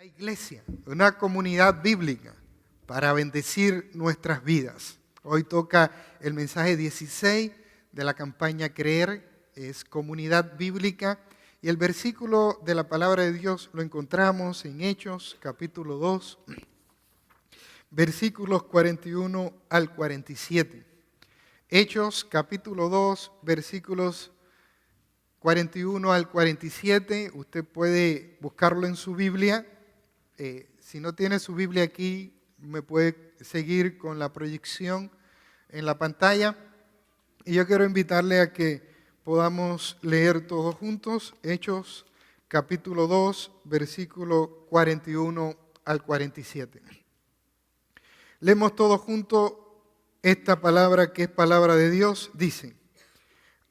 Iglesia, una comunidad bíblica para bendecir nuestras vidas. Hoy toca el mensaje 16 de la campaña Creer, es comunidad bíblica, y el versículo de la palabra de Dios lo encontramos en Hechos, capítulo 2, versículos 41 al 47. Hechos, capítulo 2, versículos 41 al 47, usted puede buscarlo en su Biblia. Si no tiene su Biblia aquí, me puede seguir con la proyección en la pantalla. Y yo quiero invitarle a que podamos leer todos juntos Hechos capítulo 2, versículo 41 al 47. Leemos todos juntos esta palabra que es palabra de Dios. Dice: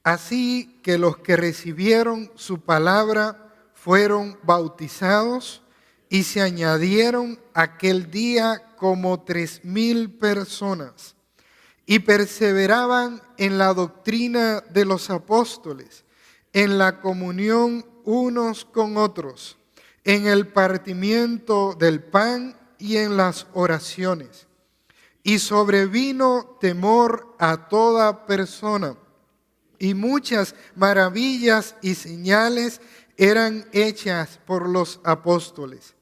así que los que recibieron su palabra fueron bautizados, y se añadieron aquel día como 3,000 personas, y perseveraban en la doctrina de los apóstoles, en la comunión unos con otros, en el partimiento del pan y en las oraciones. Y sobrevino temor a toda persona, y muchas maravillas y señales eran hechas por los apóstoles.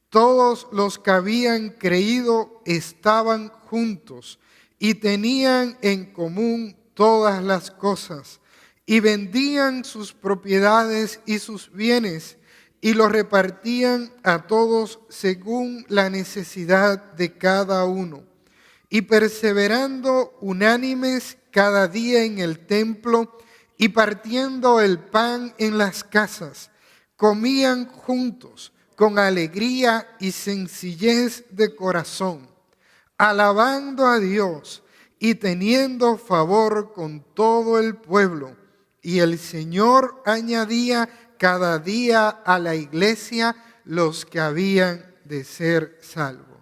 Todos los que habían creído estaban juntos y tenían en común todas las cosas, y vendían sus propiedades y sus bienes y los repartían a todos según la necesidad de cada uno. Y perseverando unánimes cada día en el templo y partiendo el pan en las casas, comían juntos con alegría y sencillez de corazón, alabando a Dios y teniendo favor con todo el pueblo. Y el Señor añadía cada día a la iglesia los que habían de ser salvos.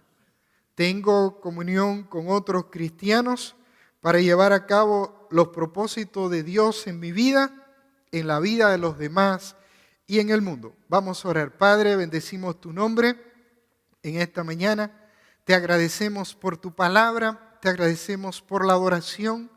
Tengo comunión con otros cristianos para llevar a cabo los propósitos de Dios en mi vida, en la vida de los demás y en el mundo. Vamos a orar. Padre, bendecimos tu nombre en esta mañana. Te agradecemos por tu palabra, te agradecemos por la adoración.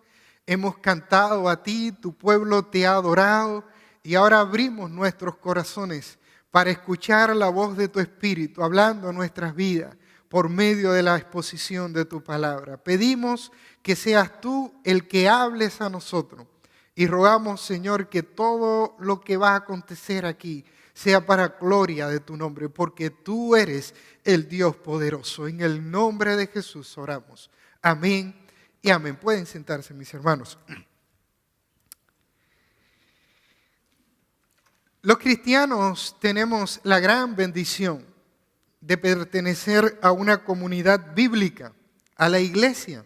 Hemos cantado a ti, tu pueblo te ha adorado, y ahora abrimos nuestros corazones para escuchar la voz de tu Espíritu hablando a nuestras vidas por medio de la exposición de tu palabra. Pedimos que seas tú el que hables a nosotros. Y rogamos, Señor, que todo lo que va a acontecer aquí sea para gloria de tu nombre, porque tú eres el Dios poderoso. En el nombre de Jesús oramos. Amén y amén. Pueden sentarse, mis hermanos. Los cristianos tenemos la gran bendición de pertenecer a una comunidad bíblica, a la iglesia.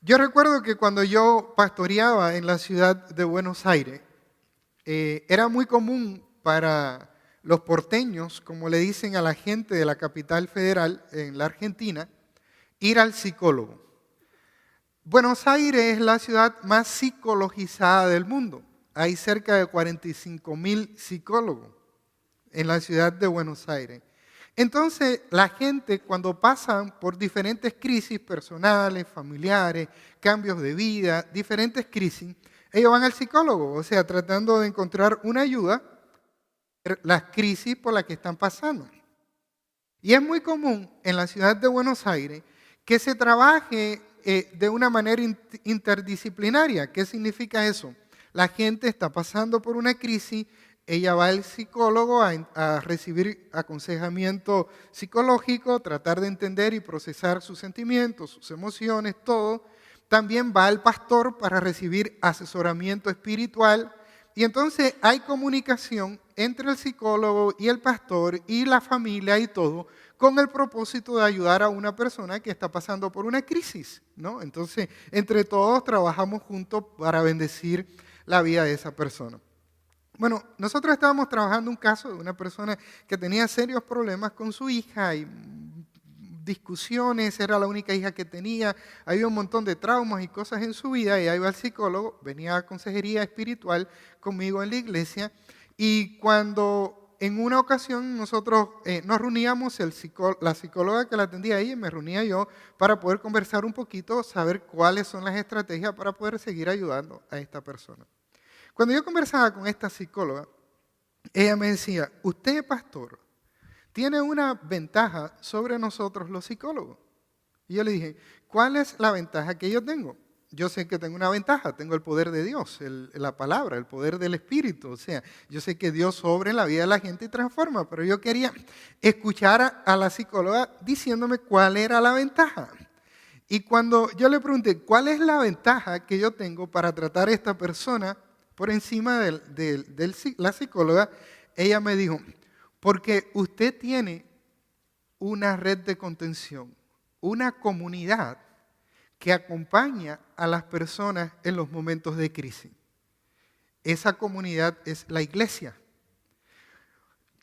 Yo recuerdo que cuando yo pastoreaba en la ciudad de Buenos Aires, era muy común para los porteños, como le dicen a la gente de la capital federal en la Argentina, ir al psicólogo. Buenos Aires es la ciudad más psicologizada del mundo. Hay cerca de 45,000 psicólogos en la ciudad de Buenos Aires. Entonces, la gente cuando pasan por diferentes crisis personales, familiares, cambios de vida, diferentes crisis, ellos van al psicólogo, o sea, tratando de encontrar una ayuda para las crisis por las que están pasando. Y es muy común en la ciudad de Buenos Aires que se trabaje de una manera interdisciplinaria. ¿Qué significa eso? La gente está pasando por una crisis, ella va al psicólogo a recibir aconsejamiento psicológico, tratar de entender y procesar sus sentimientos, sus emociones, todo. También va al pastor para recibir asesoramiento espiritual. Y entonces hay comunicación entre el psicólogo y el pastor y la familia y todo, con el propósito de ayudar a una persona que está pasando por una crisis, ¿no? Entonces, entre todos trabajamos juntos para bendecir la vida de esa persona. Bueno, nosotros estábamos trabajando un caso de una persona que tenía serios problemas con su hija y discusiones, era la única hija que tenía, había un montón de traumas y cosas en su vida. Ella iba al psicólogo, venía a consejería espiritual conmigo en la iglesia, y cuando en una ocasión nosotros nos reuníamos, la psicóloga que la atendía a ella y me reunía yo para poder conversar un poquito, saber cuáles son las estrategias para poder seguir ayudando a esta persona. Cuando yo conversaba con esta psicóloga, ella me decía, usted, pastor, tiene una ventaja sobre nosotros los psicólogos. Y yo le dije, ¿cuál es la ventaja que yo tengo? Yo sé que tengo una ventaja, tengo el poder de Dios, la palabra, el poder del Espíritu. O sea, yo sé que Dios obra en la vida de la gente y transforma, pero yo quería escuchar a la psicóloga diciéndome cuál era la ventaja. Y cuando yo le pregunté, ¿cuál es la ventaja que yo tengo para tratar a esta persona por encima de la psicóloga? Ella me dijo, porque usted tiene una red de contención, una comunidad que acompaña a las personas en los momentos de crisis. Esa comunidad es la iglesia.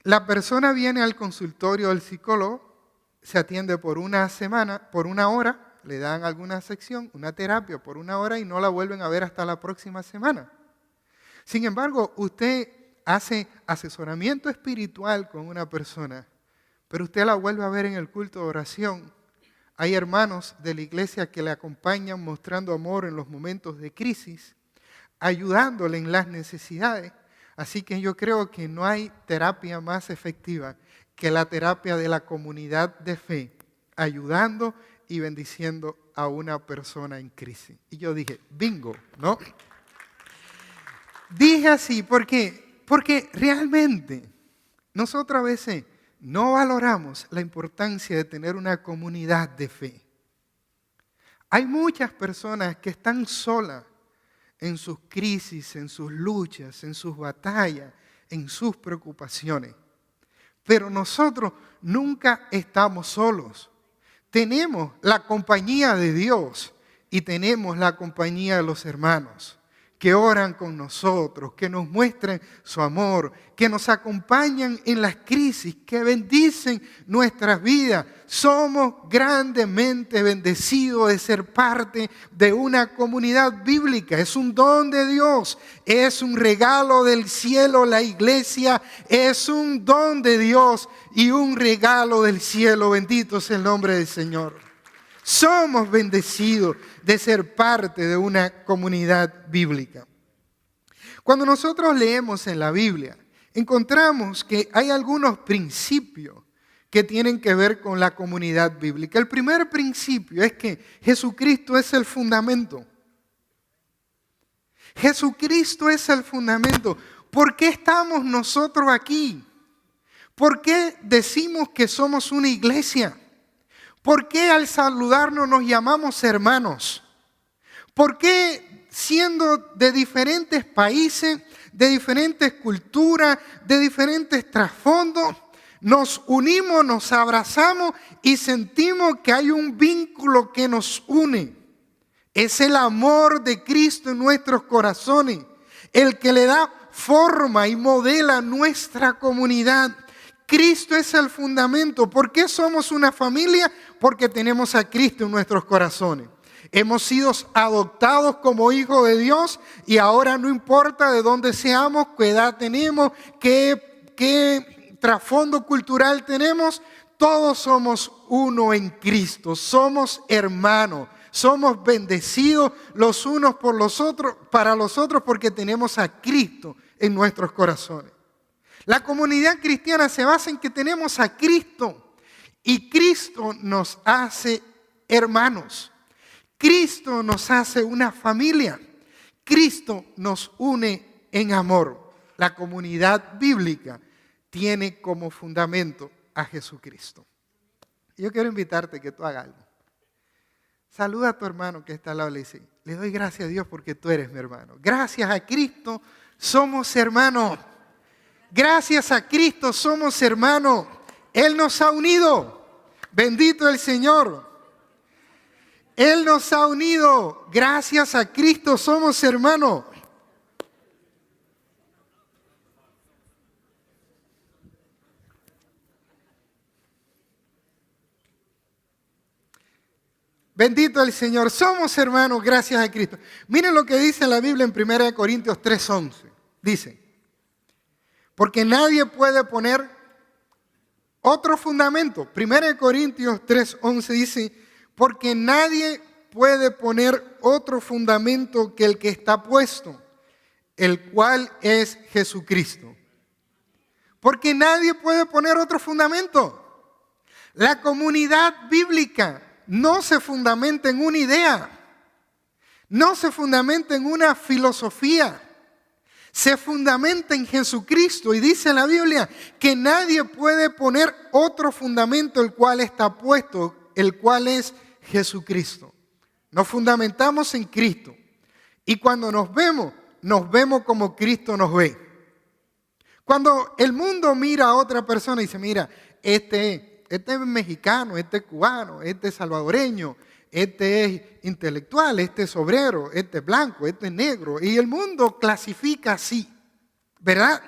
La persona viene al consultorio del psicólogo, se atiende por una semana, por una hora, le dan alguna sección, una terapia por una hora y no la vuelven a ver hasta la próxima semana. Sin embargo, usted hace asesoramiento espiritual con una persona, pero usted la vuelve a ver en el culto de oración. Hay hermanos de la iglesia que le acompañan mostrando amor en los momentos de crisis, ayudándole en las necesidades. Así que yo creo que no hay terapia más efectiva que la terapia de la comunidad de fe, ayudando y bendiciendo a una persona en crisis. Y yo dije, bingo, ¿no? Dije así, ¿por qué? Porque realmente nosotros a veces no valoramos la importancia de tener una comunidad de fe. Hay muchas personas que están solas en sus crisis, en sus luchas, en sus batallas, en sus preocupaciones. Pero nosotros nunca estamos solos. Tenemos la compañía de Dios y tenemos la compañía de los hermanos que oran con nosotros, que nos muestran su amor, que nos acompañan en las crisis, que bendicen nuestras vidas. Somos grandemente bendecidos de ser parte de una comunidad bíblica. Es un don de Dios, es un regalo del cielo. La iglesia es un don de Dios y un regalo del cielo. Bendito sea el nombre del Señor. Somos bendecidos de ser parte de una comunidad bíblica. Cuando nosotros leemos en la Biblia, encontramos que hay algunos principios que tienen que ver con la comunidad bíblica. El primer principio es que Jesucristo es el fundamento. Jesucristo es el fundamento. ¿Por qué estamos nosotros aquí? ¿Por qué decimos que somos una iglesia? ¿Por qué al saludarnos nos llamamos hermanos? ¿Por qué siendo de diferentes países, de diferentes culturas, de diferentes trasfondos, nos unimos, nos abrazamos y sentimos que hay un vínculo que nos une? Es el amor de Cristo en nuestros corazones, el que le da forma y modela nuestra comunidad. Cristo es el fundamento. ¿Por qué somos una familia? Porque tenemos a Cristo en nuestros corazones. Hemos sido adoptados como hijos de Dios y ahora no importa de dónde seamos, qué edad tenemos, qué trasfondo cultural tenemos, todos somos uno en Cristo, somos hermanos, somos bendecidos los unos por los otros, para los otros porque tenemos a Cristo en nuestros corazones. La comunidad cristiana se basa en que tenemos a Cristo y Cristo nos hace hermanos. Cristo nos hace una familia. Cristo nos une en amor. La comunidad bíblica tiene como fundamento a Jesucristo. Yo quiero invitarte a que tú hagas algo. Saluda a tu hermano que está al lado y le dice, le doy gracias a Dios porque tú eres mi hermano. Gracias a Cristo somos hermanos. Gracias a Cristo somos hermanos. Él nos ha unido. Bendito el Señor. Él nos ha unido. Gracias a Cristo somos hermanos. Bendito el Señor. Somos hermanos gracias a Cristo. Miren lo que dice la Biblia en 1 Corintios 3:11. Dice, Porque nadie puede poner otro fundamento. 1 Corintios 3:11 dice, porque nadie puede poner otro fundamento que el que está puesto, el cual es Jesucristo. Porque nadie puede poner otro fundamento. La comunidad bíblica no se fundamenta en una idea, no se fundamenta en una filosofía, se fundamenta en Jesucristo. Y dice la Biblia que nadie puede poner otro fundamento el cual está puesto, el cual es Jesucristo. Nos fundamentamos en Cristo. Y cuando nos vemos como Cristo nos ve. Cuando el mundo mira a otra persona y dice, mira, este es mexicano, este es cubano, este es salvadoreño, este es intelectual, este es obrero, este es blanco, este es negro. Y el mundo clasifica así, ¿verdad?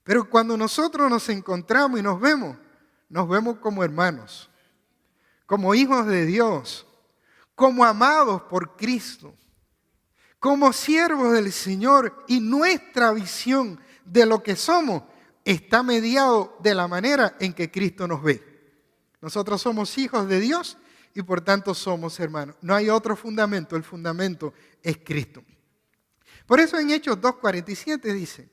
Pero cuando nosotros nos encontramos y nos vemos como hermanos, como hijos de Dios, como amados por Cristo, como siervos del Señor, y nuestra visión de lo que somos está mediado de la manera en que Cristo nos ve. Nosotros somos hijos de Dios y por tanto somos hermanos. No hay otro fundamento, el fundamento es Cristo. Por eso en Hechos 2:47 dice,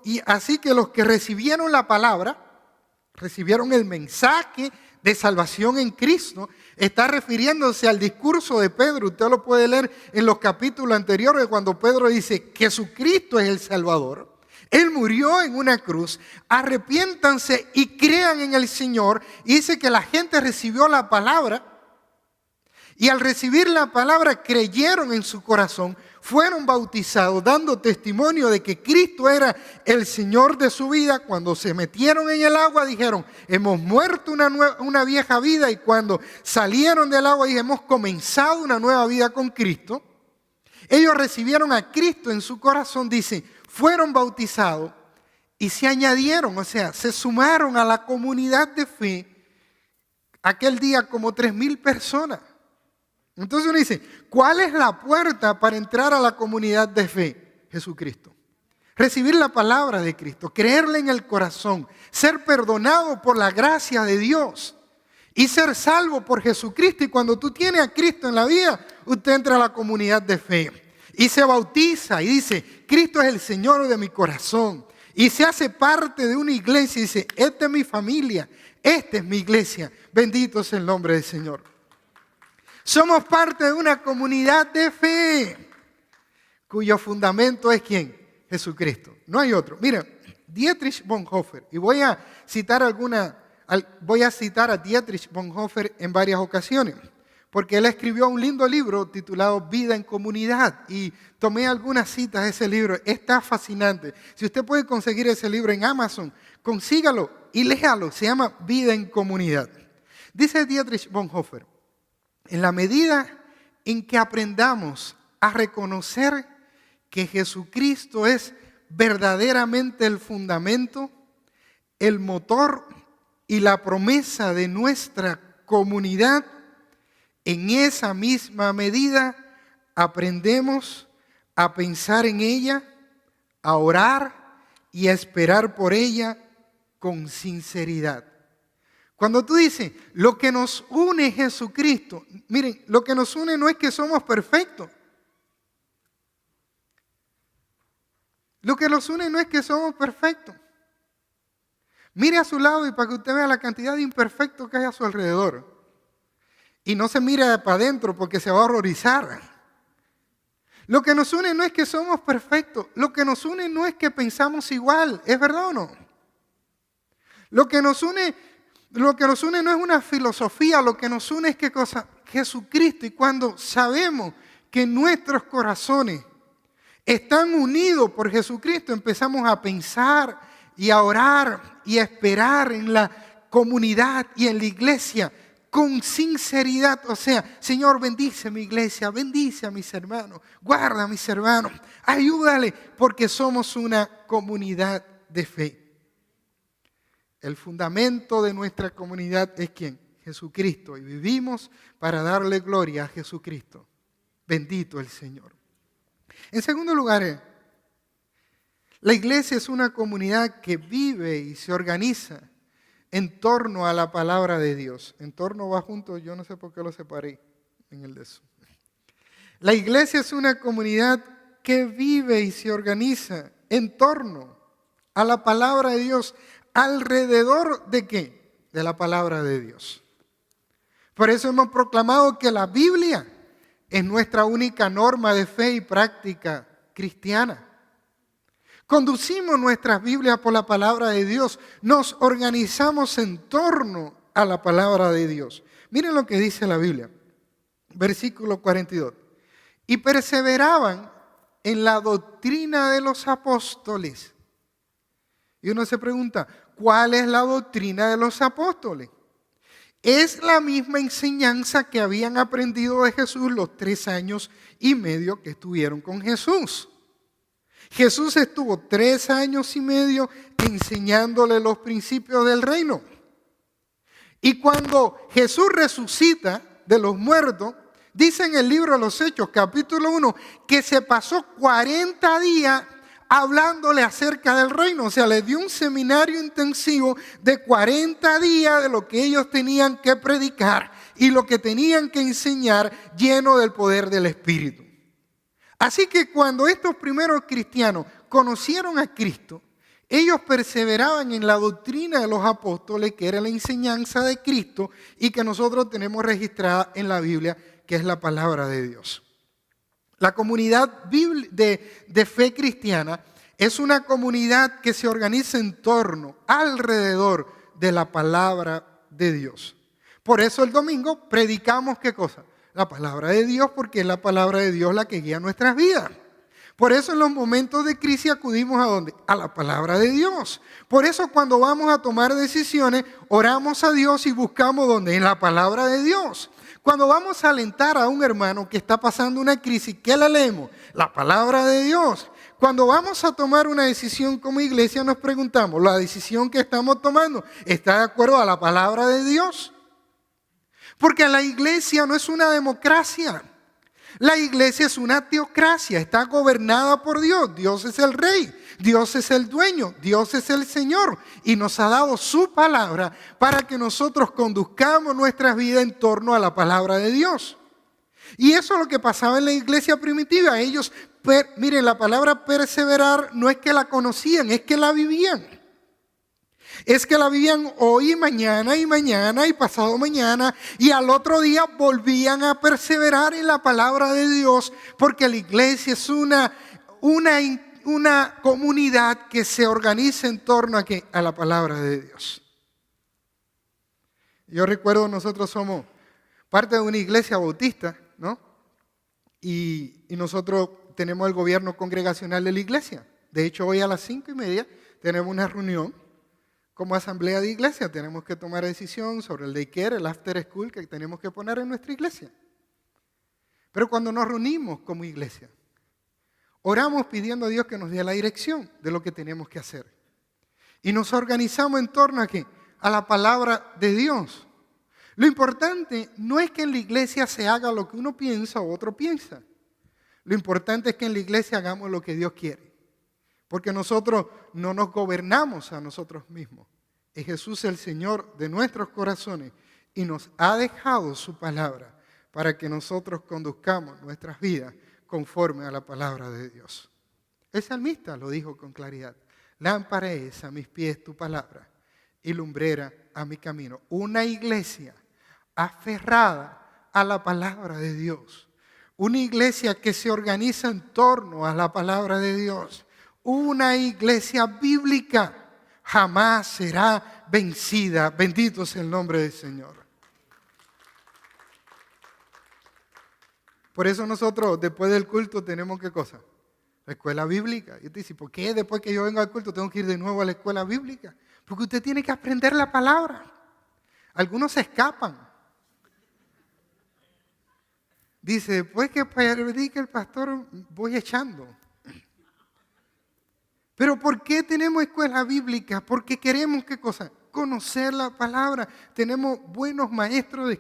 y así que los que recibieron la palabra, recibieron el mensaje de salvación en Cristo, está refiriéndose al discurso de Pedro. Usted lo puede leer en los capítulos anteriores cuando Pedro dice que Jesucristo es el Salvador. Él murió en una cruz, arrepiéntanse y crean en el Señor. Y dice que la gente recibió la palabra y al recibir la palabra creyeron en su corazón, fueron bautizados dando testimonio de que Cristo era el Señor de su vida. Cuando se metieron en el agua dijeron, hemos muerto una vieja vida, y cuando salieron del agua y hemos comenzado una nueva vida con Cristo. Ellos recibieron a Cristo en su corazón, dice, fueron bautizados y se añadieron, o sea, se sumaron a la comunidad de fe aquel día como 3,000 personas. Entonces uno dice, ¿cuál es la puerta para entrar a la comunidad de fe? Jesucristo. Recibir la palabra de Cristo, creerle en el corazón, ser perdonado por la gracia de Dios y ser salvo por Jesucristo. Y cuando tú tienes a Cristo en la vida, usted entra a la comunidad de fe y se bautiza y dice, Cristo es el Señor de mi corazón. Y se hace parte de una iglesia y dice, esta es mi familia, esta es mi iglesia. Bendito sea el nombre del Señor. Somos parte de una comunidad de fe cuyo fundamento es ¿quién? Jesucristo. No hay otro. Mira, Dietrich Bonhoeffer, y voy a citar a Dietrich Bonhoeffer en varias ocasiones, porque él escribió un lindo libro titulado Vida en Comunidad, y tomé algunas citas de ese libro. Está fascinante. Si usted puede conseguir ese libro en Amazon, consígalo y léalo. Se llama Vida en Comunidad. Dice Dietrich Bonhoeffer, en la medida en que aprendamos a reconocer que Jesucristo es verdaderamente el fundamento, el motor y la promesa de nuestra comunidad, en esa misma medida aprendemos a pensar en ella, a orar y a esperar por ella con sinceridad. Cuando tú dices, lo que nos une es Jesucristo, miren, lo que nos une no es que somos perfectos. Lo que nos une no es que somos perfectos. Mire a su lado y para que usted vea la cantidad de imperfectos que hay a su alrededor. Y no se mire para adentro porque se va a horrorizar. Lo que nos une no es que somos perfectos. Lo que nos une no es que pensamos igual. ¿Es verdad o no? Lo que nos une no es una filosofía. Lo que nos une es ¿qué cosa? Jesucristo. Y cuando sabemos que nuestros corazones están unidos por Jesucristo, empezamos a pensar y a orar y a esperar en la comunidad y en la iglesia con sinceridad. O sea, Señor, bendice mi iglesia, bendice a mis hermanos, guarda a mis hermanos, ayúdale, porque somos una comunidad de fe. El fundamento de nuestra comunidad es ¿quién? Jesucristo. Y vivimos para darle gloria a Jesucristo. Bendito el Señor. En segundo lugar, La iglesia es una comunidad que vive y se organiza en torno a la palabra de Dios. En torno va junto, yo no sé por qué lo separé en el de eso. La iglesia es una comunidad que vive y se organiza en torno a la palabra de Dios. ¿Alrededor de qué? De la palabra de Dios. Por eso hemos proclamado que la Biblia es nuestra única norma de fe y práctica cristiana. Conducimos nuestras Biblias por la palabra de Dios. Nos organizamos en torno a la palabra de Dios. Miren lo que dice la Biblia. Versículo 42. Y perseveraban en la doctrina de los apóstoles. Y uno se pregunta, ¿cuál es la doctrina de los apóstoles? Es la misma enseñanza que habían aprendido de Jesús los 3 años y medio que estuvieron con Jesús. Jesús estuvo 3 años y medio enseñándole los principios del reino. Y cuando Jesús resucita de los muertos, dice en el libro de los Hechos, capítulo 1, que se pasó 40 días hablándole acerca del reino. O sea, les dio un seminario intensivo de 40 días de lo que ellos tenían que predicar y lo que tenían que enseñar, lleno del poder del Espíritu. Así que cuando estos primeros cristianos conocieron a Cristo, ellos perseveraban en la doctrina de los apóstoles, que era la enseñanza de Cristo y que nosotros tenemos registrada en la Biblia, que es la palabra de Dios. La comunidad de fe cristiana es una comunidad que se organiza en torno, alrededor de la palabra de Dios. Por eso el domingo predicamos, ¿qué cosa? La palabra de Dios, porque es la palabra de Dios la que guía nuestras vidas. Por eso en los momentos de crisis acudimos ¿a dónde? A la palabra de Dios. Por eso cuando vamos a tomar decisiones, oramos a Dios y buscamos ¿dónde? En la palabra de Dios. Cuando vamos a alentar a un hermano que está pasando una crisis, ¿qué le leemos? La palabra de Dios. Cuando vamos a tomar una decisión como iglesia, nos preguntamos, ¿la decisión que estamos tomando está de acuerdo a la palabra de Dios? Porque la iglesia no es una democracia. La iglesia es una teocracia, está gobernada por Dios. Dios es el rey, Dios es el dueño, Dios es el Señor. Y nos ha dado su palabra para que nosotros conduzcamos nuestras vidas en torno a la palabra de Dios. Y eso es lo que pasaba en la iglesia primitiva. Ellos, miren, la palabra perseverar no es que la conocían, es que la vivían. Es que la vivían hoy y pasado mañana y al otro día volvían a perseverar en la palabra de Dios, porque la iglesia es una comunidad que se organiza en torno a la palabra de Dios. Yo recuerdo, nosotros somos parte de una iglesia bautista, ¿no? Y nosotros tenemos el gobierno congregacional de la iglesia. De hecho, hoy a las 5:30 tenemos una reunión como asamblea de iglesia. Tenemos que tomar decisión sobre el daycare, el after school que tenemos que poner en nuestra iglesia. Pero cuando nos reunimos como iglesia, oramos pidiendo a Dios que nos dé la dirección de lo que tenemos que hacer. Y nos organizamos en torno a la palabra de Dios. Lo importante no es que en la iglesia se haga lo que uno piensa o otro piensa. Lo importante es que en la iglesia hagamos lo que Dios quiere. Porque nosotros no nos gobernamos a nosotros mismos. Es Jesús el Señor de nuestros corazones y nos ha dejado su palabra para que nosotros conduzcamos nuestras vidas conforme a la palabra de Dios. El salmista lo dijo con claridad. Lámpara es a mis pies tu palabra y lumbrera a mi camino. Una iglesia aferrada a la palabra de Dios. Una iglesia que se organiza en torno a la palabra de Dios. Una iglesia bíblica jamás será vencida. Bendito sea el nombre del Señor. Por eso nosotros después del culto tenemos ¿qué cosa? La escuela bíblica. Y usted dice, ¿por qué después que yo vengo al culto tengo que ir de nuevo a la escuela bíblica? Porque usted tiene que aprender la palabra. Algunos se escapan. Dice, después que predique el pastor voy echando. Pero ¿por qué tenemos escuelas bíblicas? Porque queremos, ¿qué cosa? Conocer la palabra. Tenemos buenos maestros de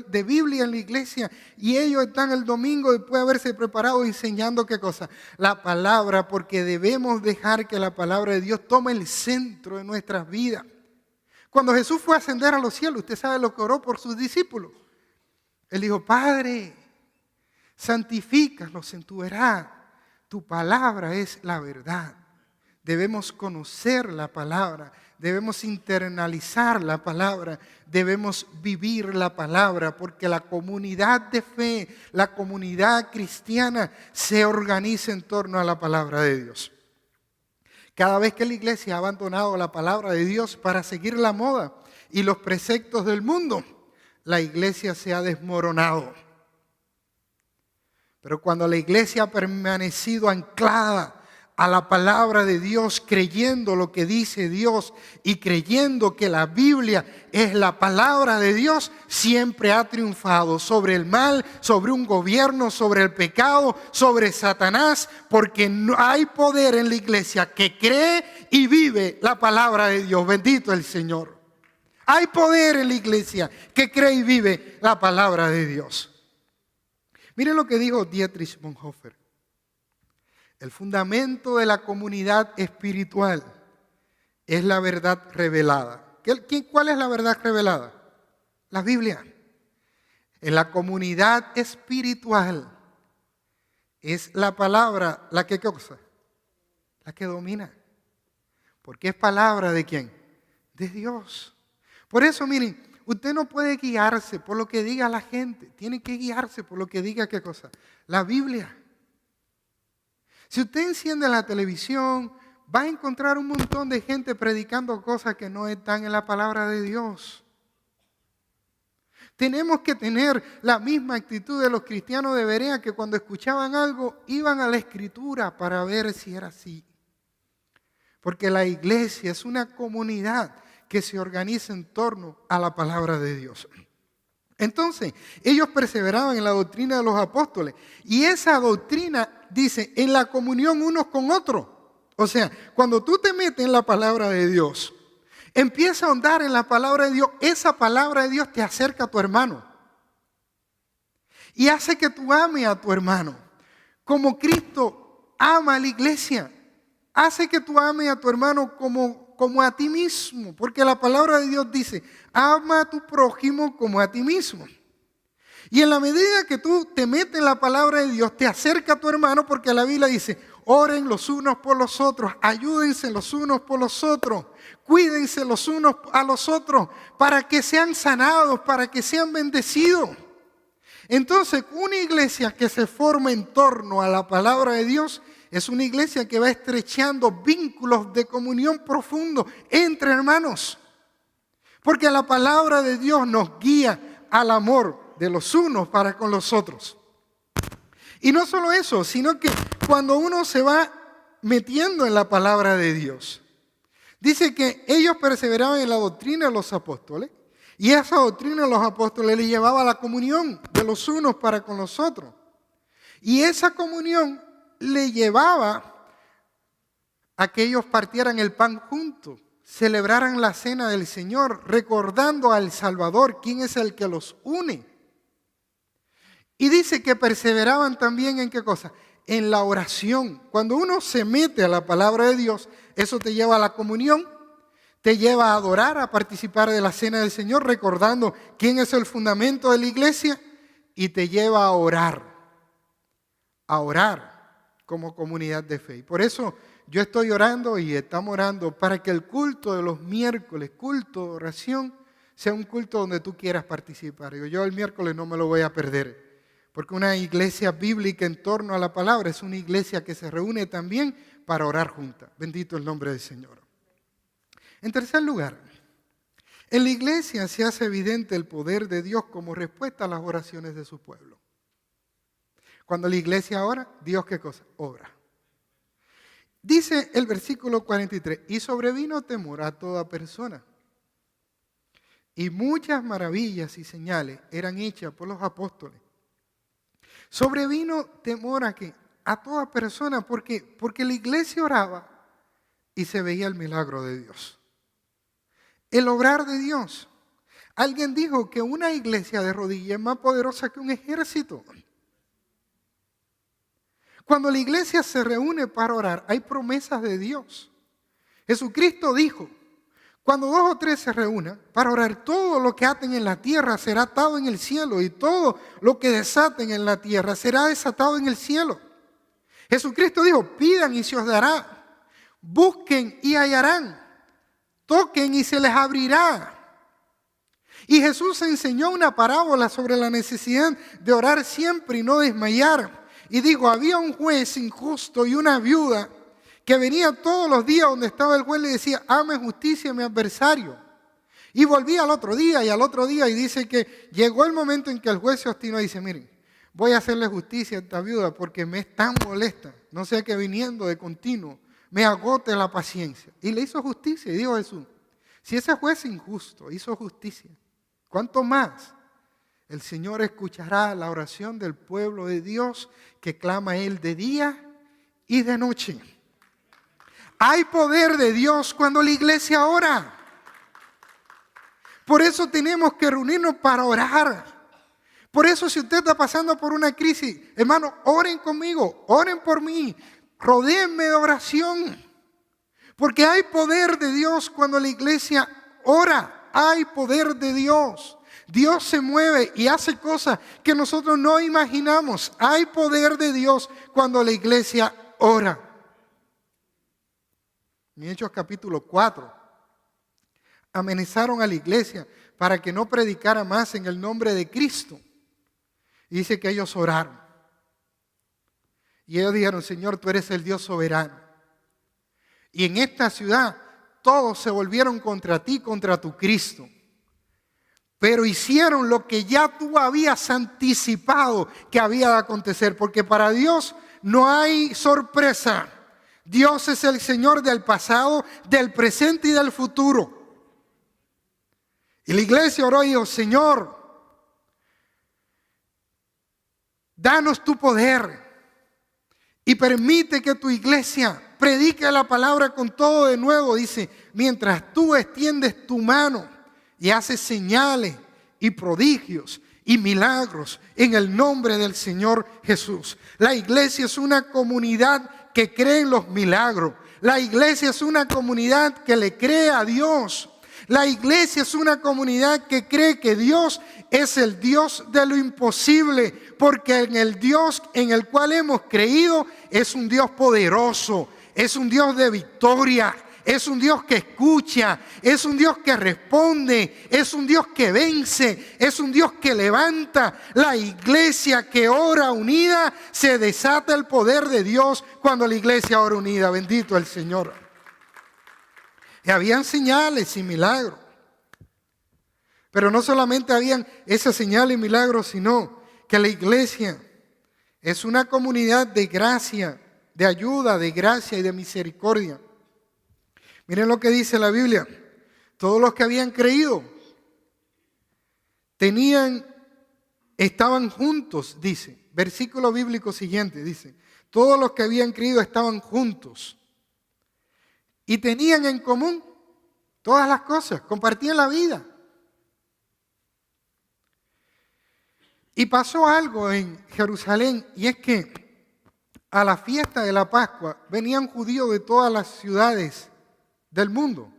de Biblia en la iglesia y ellos están el domingo después de haberse preparado enseñando ¿qué cosa? La palabra, porque debemos dejar que la palabra de Dios tome el centro de nuestras vidas. Cuando Jesús fue a ascender a los cielos, usted sabe lo que oró por sus discípulos. Él dijo, Padre, santifícalos en tu verdad. Tu palabra es la verdad. Debemos conocer la palabra, debemos internalizar la palabra, debemos vivir la palabra, porque la comunidad de fe, la comunidad cristiana se organiza en torno a la palabra de Dios. Cada vez que la iglesia ha abandonado la palabra de Dios para seguir la moda y los preceptos del mundo, la iglesia se ha desmoronado. Pero cuando la iglesia ha permanecido anclada a la palabra de Dios, creyendo lo que dice Dios y creyendo que la Biblia es la palabra de Dios, siempre ha triunfado sobre el mal, sobre un gobierno, sobre el pecado, sobre Satanás, porque no hay poder en la iglesia que cree y vive la palabra de Dios. Bendito el Señor. Hay poder en la iglesia que cree y vive la palabra de Dios. Miren lo que dijo Dietrich Bonhoeffer. El fundamento de la comunidad espiritual es la verdad revelada. ¿Cuál es la verdad revelada? La Biblia. En la comunidad espiritual es la palabra la que ¿qué cosa? La que domina. Porque es palabra ¿de quién? De Dios. Por eso, miren, usted no puede guiarse por lo que diga la gente. Tiene que guiarse por lo que diga ¿qué cosa? La Biblia. Si usted enciende la televisión, va a encontrar un montón de gente predicando cosas que no están en la palabra de Dios. Tenemos que tener la misma actitud de los cristianos de Berea, que cuando escuchaban algo iban a la Escritura para ver si era así. Porque la iglesia es una comunidad que se organiza en torno a la palabra de Dios. Entonces, ellos perseveraban en la doctrina de los apóstoles. Y esa doctrina dice, en la comunión unos con otros. O sea, cuando tú te metes en la palabra de Dios, empieza a ahondar en la palabra de Dios, esa palabra de Dios te acerca a tu hermano. Y hace que tú ames a tu hermano. Como Cristo ama a la iglesia. Hace que tú ames a tu hermano como a ti mismo. Porque la palabra de Dios dice, ama a tu prójimo como a ti mismo. Y en la medida que tú te metes en la palabra de Dios, te acerca a tu hermano, porque la Biblia dice, oren los unos por los otros, ayúdense los unos por los otros, cuídense los unos a los otros, para que sean sanados, para que sean bendecidos. Entonces, una iglesia que se forma en torno a la palabra de Dios es una iglesia que va estrechando vínculos de comunión profundo entre hermanos. Porque la palabra de Dios nos guía al amor de los unos para con los otros. Y no solo eso, sino que cuando uno se va metiendo en la palabra de Dios, dice que ellos perseveraban en la doctrina de los apóstoles, y esa doctrina de los apóstoles les llevaba a la comunión de los unos para con los otros. Y esa comunión le llevaba a que ellos partieran el pan juntos, celebraran la cena del Señor, recordando al Salvador, quien es el que los une. Y dice que perseveraban también ¿en qué cosa? En la oración. Cuando uno se mete a la palabra de Dios, eso te lleva a la comunión, te lleva a adorar, a participar de la cena del Señor, recordando quién es el fundamento de la iglesia, y te lleva a orar como comunidad de fe. Y por eso yo estoy orando y estamos orando para que el culto de los miércoles, culto de oración, sea un culto donde tú quieras participar. Yo el miércoles no me lo voy a perder. Porque una iglesia bíblica en torno a la palabra es una iglesia que se reúne también para orar juntas. Bendito el nombre del Señor. En tercer lugar, en la iglesia se hace evidente el poder de Dios como respuesta a las oraciones de su pueblo. Cuando la iglesia ora, Dios ¿qué cosa? Obra. Dice el versículo 43, y sobrevino temor a toda persona. Y muchas maravillas y señales eran hechas por los apóstoles. Sobrevino temor a toda persona, porque la iglesia oraba y se veía el milagro de Dios. El obrar de Dios. Alguien dijo que una iglesia de rodillas es más poderosa que un ejército. Cuando la iglesia se reúne para orar, hay promesas de Dios. Jesucristo dijo, cuando 2 o 3 se reúnan para orar, todo lo que aten en la tierra será atado en el cielo y todo lo que desaten en la tierra será desatado en el cielo. Jesucristo dijo, pidan y se os dará, busquen y hallarán, toquen y se les abrirá. Y Jesús enseñó una parábola sobre la necesidad de orar siempre y no desmayar. Y dijo, había un juez injusto y una viuda que venía todos los días donde estaba el juez y le decía, hazme justicia a mi adversario. Y volvía al otro día y al otro día y dice que llegó el momento en que el juez se obstinó y dice, miren, voy a hacerle justicia a esta viuda porque me es tan molesta, no sea que viniendo de continuo me agote la paciencia. Y le hizo justicia y dijo Jesús, si ese juez injusto hizo justicia, ¿cuánto más el Señor escuchará la oración del pueblo de Dios que clama a Él de día y de noche? Hay poder de Dios cuando la iglesia ora. Por eso tenemos que reunirnos para orar. Por eso si usted está pasando por una crisis, hermano, oren conmigo, oren por mí, rodéenme de oración. Porque hay poder de Dios cuando la iglesia ora. Hay poder de Dios. Dios se mueve y hace cosas que nosotros no imaginamos. Hay poder de Dios cuando la iglesia ora. En Hechos capítulo 4, amenizaron a la iglesia para que no predicara más en el nombre de Cristo. Y dice que ellos oraron. Y ellos dijeron, Señor, tú eres el Dios soberano. Y en esta ciudad todos se volvieron contra ti, contra tu Cristo. Pero hicieron lo que ya tú habías anticipado que había de acontecer. Porque para Dios no hay sorpresa. Dios es el Señor del pasado, del presente y del futuro. Y la iglesia oró y dijo, Señor, danos tu poder y permite que tu iglesia predique la palabra con todo de nuevo. Dice, mientras tú extiendes tu mano y haces señales y prodigios y milagros en el nombre del Señor Jesús. La iglesia es una comunidad que cree en los milagros. La iglesia es una comunidad que le cree a Dios. La iglesia es una comunidad que cree que Dios es el Dios de lo imposible, porque en el Dios en el cual hemos creído es un Dios poderoso, es un Dios de victoria, es un Dios que escucha, es un Dios que responde, es un Dios que vence, es un Dios que levanta. La iglesia que ora unida, se desata el poder de Dios cuando la iglesia ora unida. Bendito el Señor. Y habían señales y milagros. Pero no solamente habían esas señales y milagros, sino que la iglesia es una comunidad de gracia, de ayuda, de gracia y de misericordia. Miren lo que dice la Biblia. Todos los que habían creído estaban juntos, dice. Versículo bíblico siguiente, dice. Todos los que habían creído estaban juntos. Y tenían en común todas las cosas, compartían la vida. Y pasó algo en Jerusalén, y es que a la fiesta de la Pascua venían judíos de todas las ciudades del mundo.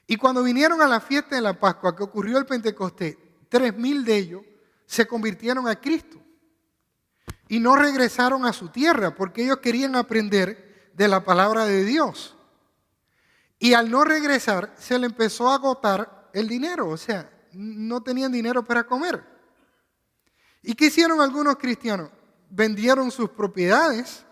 Y cuando vinieron a la fiesta de la Pascua, que ocurrió el Pentecostés, 3,000 de ellos se convirtieron a Cristo. Y no regresaron a su tierra, porque ellos querían aprender de la palabra de Dios. Y al no regresar, se le empezó a agotar el dinero. O sea, no tenían dinero para comer. ¿Y qué hicieron algunos cristianos? Vendieron sus propiedades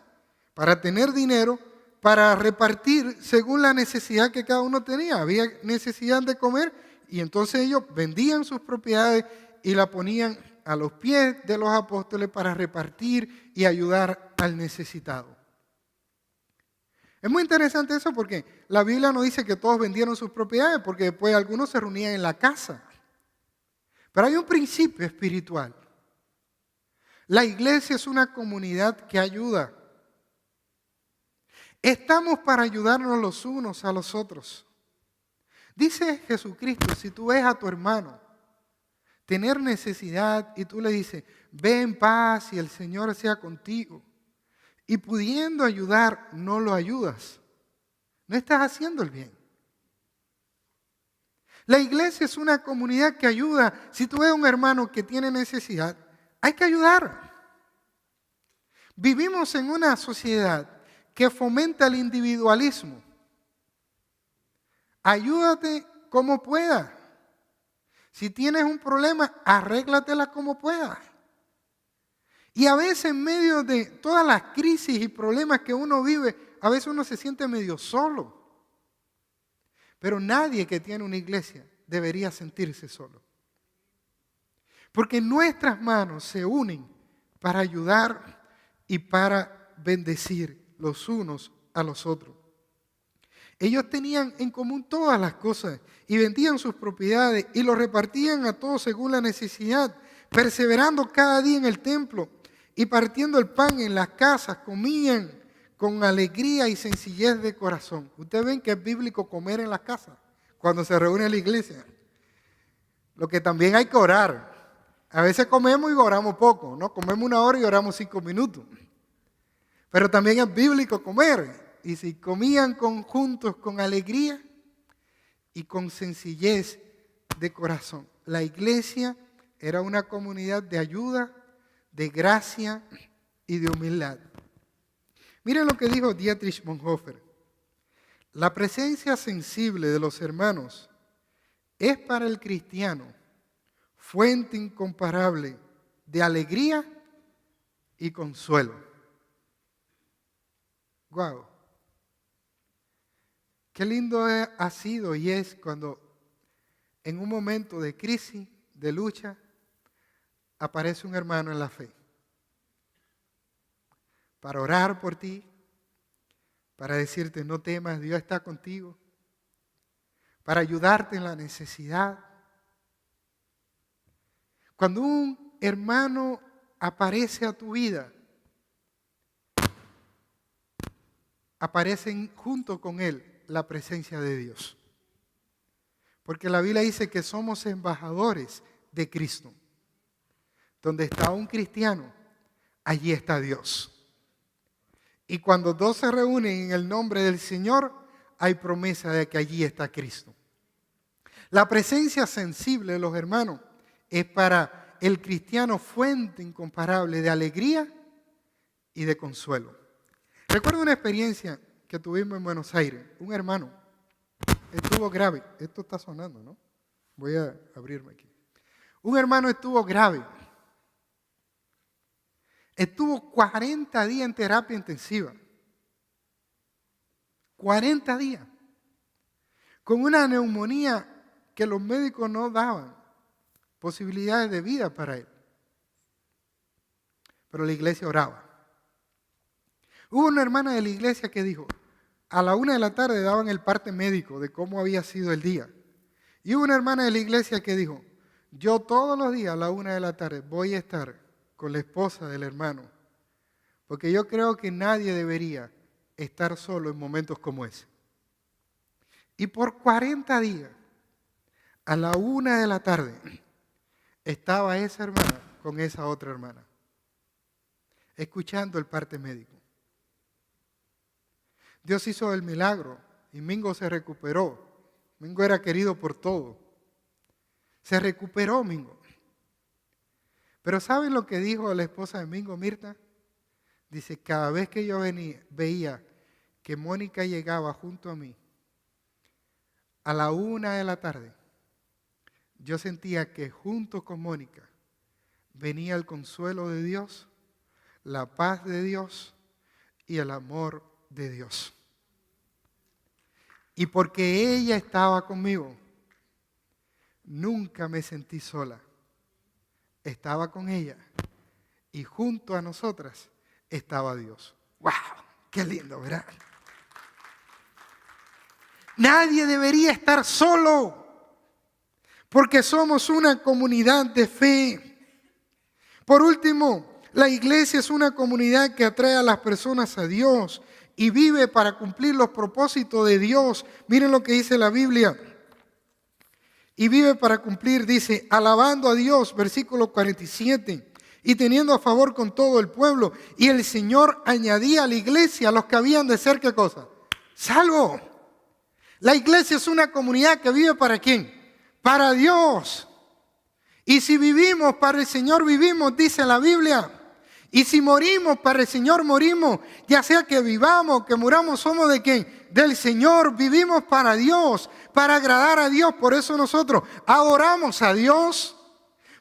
para tener dinero, para repartir según la necesidad que cada uno tenía. Había necesidad de comer y entonces ellos vendían sus propiedades y la ponían a los pies de los apóstoles para repartir y ayudar al necesitado. Es muy interesante eso porque la Biblia no dice que todos vendieron sus propiedades, porque después algunos se reunían en la casa. Pero hay un principio espiritual. La iglesia es una comunidad que ayuda. Estamos para ayudarnos los unos a los otros. Dice Jesucristo, si tú ves a tu hermano tener necesidad y tú le dices, ve en paz y el Señor sea contigo, y pudiendo ayudar, no lo ayudas, no estás haciendo el bien. La iglesia es una comunidad que ayuda. Si tú ves a un hermano que tiene necesidad, hay que ayudar. Vivimos en una sociedad que fomenta el individualismo. Ayúdate como puedas. Si tienes un problema, arréglatela como puedas. Y a veces en medio de todas las crisis y problemas que uno vive, a veces uno se siente medio solo. Pero nadie que tiene una iglesia debería sentirse solo. Porque nuestras manos se unen para ayudar y para bendecir los unos a los otros. Ellos tenían en común todas las cosas y vendían sus propiedades y lo repartían a todos según la necesidad, perseverando cada día en el templo y partiendo el pan en las casas, comían con alegría y sencillez de corazón. Ustedes ven que es bíblico comer en las casas cuando se reúne la iglesia. Lo que también hay que orar. A veces comemos y oramos poco, ¿no? Comemos 1 hora y oramos 5 minutos. Pero también es bíblico comer. Y si comían juntos con alegría y con sencillez de corazón. La iglesia era una comunidad de ayuda, de gracia y de humildad. Miren lo que dijo Dietrich Bonhoeffer. La presencia sensible de los hermanos es para el cristiano fuente incomparable de alegría y consuelo. ¡Guau! Qué lindo ha sido y es cuando en un momento de crisis, de lucha, aparece un hermano en la fe. Para orar por ti, para decirte no temas, Dios está contigo, para ayudarte en la necesidad. Cuando un hermano aparece a tu vida, aparecen junto con él la presencia de Dios. Porque la Biblia dice que somos embajadores de Cristo. Donde está un cristiano, allí está Dios. Y cuando dos se reúnen en el nombre del Señor, hay promesa de que allí está Cristo. La presencia sensible de los hermanos es para el cristiano fuente incomparable de alegría y de consuelo. Recuerdo una experiencia que tuvimos en Buenos Aires. Un hermano estuvo grave. Esto está sonando, ¿no? Voy a abrirme aquí. Un hermano estuvo grave. Estuvo 40 días en terapia intensiva. 40 días. Con una neumonía que los médicos no daban posibilidades de vida para él. Pero la iglesia oraba. Hubo una hermana de la iglesia que dijo, a la 1 de la tarde daban el parte médico de cómo había sido el día. Y hubo una hermana de la iglesia que dijo, yo todos los días a la 1 de la tarde voy a estar con la esposa del hermano, porque yo creo que nadie debería estar solo en momentos como ese. Y por 40 días, a la 1 de la tarde, estaba esa hermana con esa otra hermana, escuchando el parte médico. Dios hizo el milagro y Mingo se recuperó. Mingo era querido por todos. Se recuperó Mingo. Pero ¿saben lo que dijo la esposa de Mingo, Mirta? Dice, cada vez que yo veía que Mónica llegaba junto a mí, a la 1 de la tarde, yo sentía que junto con Mónica venía el consuelo de Dios, la paz de Dios y el amor de Dios. Y porque ella estaba conmigo, nunca me sentí sola. Estaba con ella y junto a nosotras estaba Dios. ¡Wow! ¡Qué lindo, ¿verdad? Nadie debería estar solo porque somos una comunidad de fe. Por último, La iglesia es una comunidad que atrae a las personas a Dios y vive para cumplir los propósitos de Dios. Miren lo que dice la Biblia. Y vive para cumplir, dice, alabando a Dios, versículo 47, y teniendo a favor con todo el pueblo. Y el Señor añadía a la iglesia a los que habían de ser, ¿qué cosa? Salvo. La iglesia es una comunidad que vive ¿para quién? Para Dios. Y si vivimos para el Señor, vivimos, dice la Biblia. Y si morimos para el Señor, morimos. Ya sea que vivamos, que muramos, somos ¿de quién? Del Señor. Vivimos para Dios, para agradar a Dios. Por eso nosotros adoramos a Dios.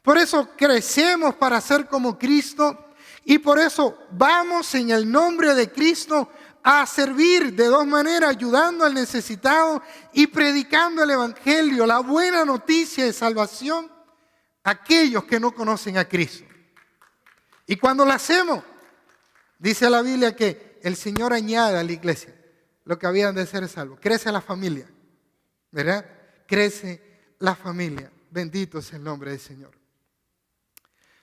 Por eso crecemos para ser como Cristo. Y por eso vamos en el nombre de Cristo a servir de dos maneras, ayudando al necesitado y predicando el Evangelio, la buena noticia de salvación a aquellos que no conocen a Cristo. Y cuando lo hacemos, dice la Biblia que el Señor añade a la iglesia lo que habían de ser salvos. Crece la familia, ¿verdad? Crece la familia. Bendito es el nombre del Señor.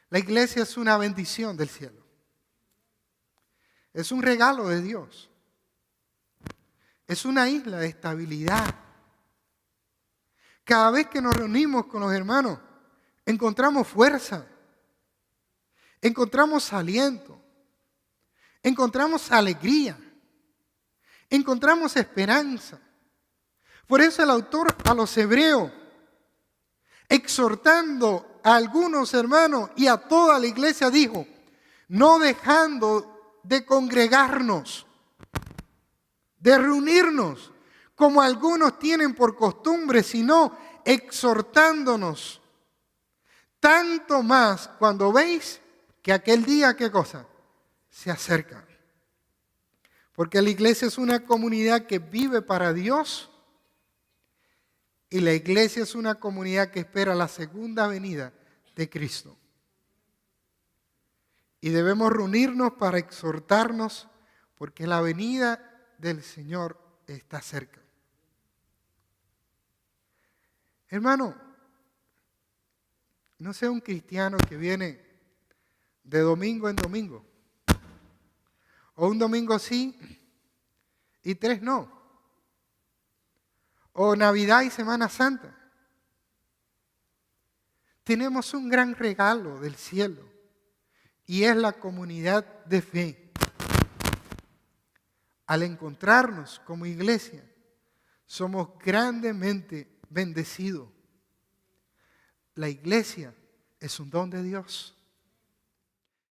La iglesia es una bendición del cielo. Es un regalo de Dios. Es una isla de estabilidad. Cada vez que nos reunimos con los hermanos, encontramos fuerza. Encontramos aliento, encontramos alegría, encontramos esperanza. Por eso el autor a los hebreos, exhortando a algunos hermanos y a toda la iglesia, dijo, no dejando de congregarnos, de reunirnos, como algunos tienen por costumbre, sino exhortándonos, tanto más cuando veis que aquel día, ¿qué cosa? Se acerca. Porque la iglesia es una comunidad que vive para Dios y la iglesia es una comunidad que espera la segunda venida de Cristo. Y debemos reunirnos para exhortarnos porque la venida del Señor está cerca. Hermano, no sea un cristiano que viene de domingo en domingo. O un domingo sí y 3 no. O Navidad y Semana Santa. Tenemos un gran regalo del cielo y es la comunidad de fe. Al encontrarnos como iglesia, somos grandemente bendecidos. La iglesia es un don de Dios.